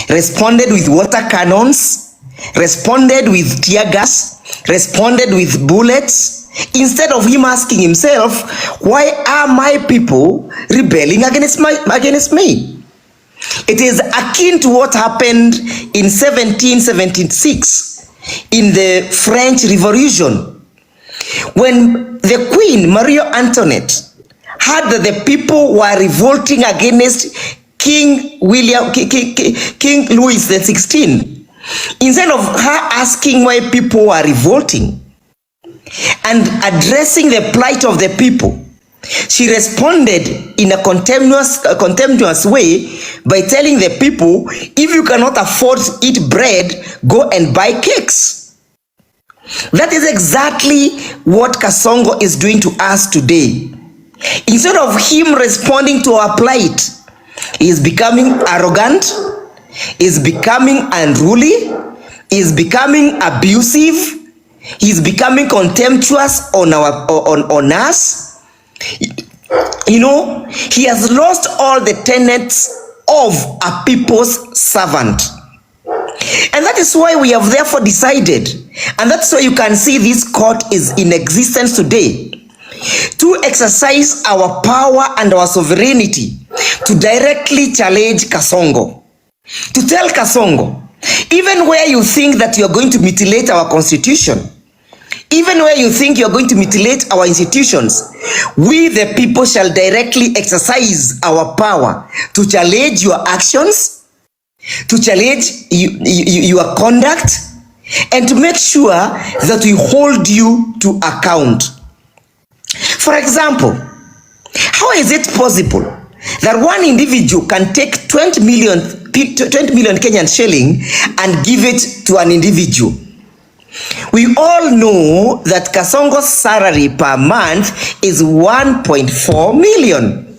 responded with water cannons, responded with tear gas, responded with bullets, instead of him asking himself, why are my people rebelling against me? It is akin to what happened in 1776 in the French Revolution, when the Queen Marie Antoinette heard that the people were revolting against King Louis XVI. Instead of her asking why people were revolting and addressing the plight of the people, She responded in a contemptuous way by telling the people, if you cannot afford to eat bread, go and buy cakes. That is exactly what Kasongo is doing to us today. Instead of him responding to our plight, he is becoming arrogant, is becoming unruly, is becoming abusive, he is becoming contemptuous on us. You know, he has lost all the tenets of a people's servant. And that is why we have therefore decided, and that's why you can see this court is in existence today, to exercise our power and our sovereignty to directly challenge Kasongo. To tell Kasongo, even where you think that you are going to mutilate our constitution, even where you think you are going to mutilate our institutions, we the people shall directly exercise our power to challenge your actions, to challenge your conduct, and to make sure that we hold you to account. For example, how is it possible that one individual can take 20 million Kenyan shilling and give it to an individual? We all know that Kasongo's salary per month is 1.4 million.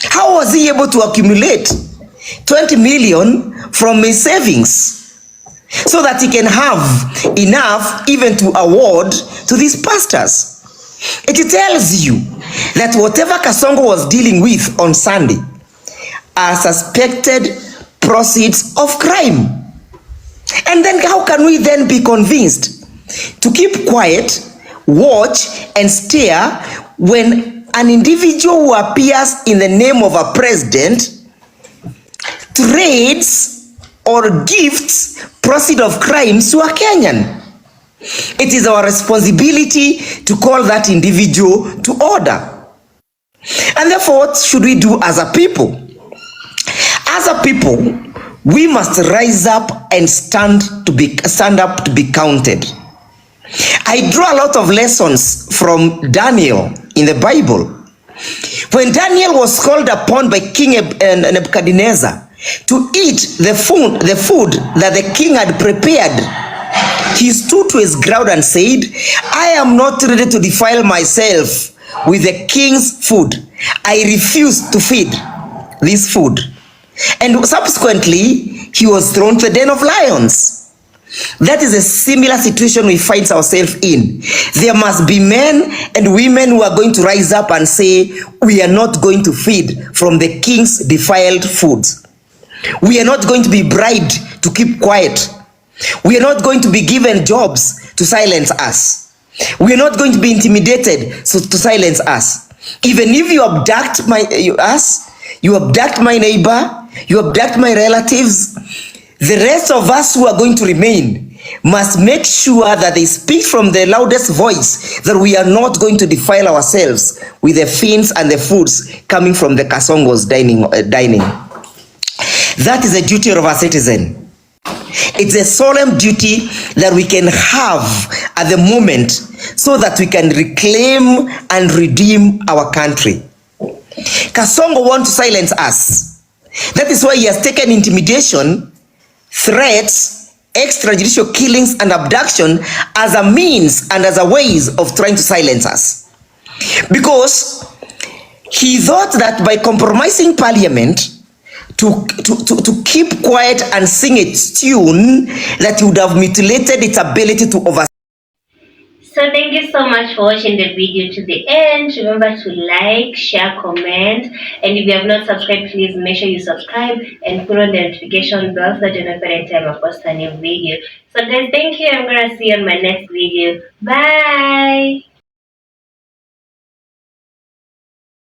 How was he able to accumulate 20 million from his savings so that he can have enough even to award to these pastors? It tells you that whatever Kasongo was dealing with on Sunday are suspected proceeds of crime. And then how can we then be convinced to keep quiet, watch, and stare when an individual who appears in the name of a president trades or gifts proceeds of crimes to a Kenyan? It is our responsibility to call that individual to order. And therefore, what should we do as a people? As a people, we must rise up and stand up to be counted. I draw a lot of lessons from Daniel in the Bible. When Daniel was called upon by King Nebuchadnezzar to eat the food that the king had prepared, he stood to his ground and said, I am not ready to defile myself with the king's food. I refuse to feed this food. And subsequently, he was thrown to the den of lions. That is a similar situation we find ourselves in. There must be men and women who are going to rise up and say, we are not going to feed from the king's defiled foods. We are not going to be bribed to keep quiet. We are not going to be given jobs to silence us. We are not going to be intimidated to silence us. Even if you abduct you abduct my neighbor, you abduct my relatives, the rest of us who are going to remain must make sure that they speak from the loudest voice that we are not going to defile ourselves with the fins and the foods coming from the Kasongo's dining. That is a duty of a citizen. It's a solemn duty that we can have at the moment so that we can reclaim and redeem our country. Kasongo wants to silence us. That is why he has taken intimidation, threats, extrajudicial killings, and abduction as a means and as a ways of trying to silence us. Because he thought that by compromising parliament to keep quiet and sing its tune, that he would have mutilated its ability to oversee. So thank you so much for watching the video to the end. Remember to like, share, comment, and if you have not subscribed, please make sure you subscribe and put on the notification bell so that you know every time I post a new video. So guys, thank you. I'm gonna see you on my next video. Bye.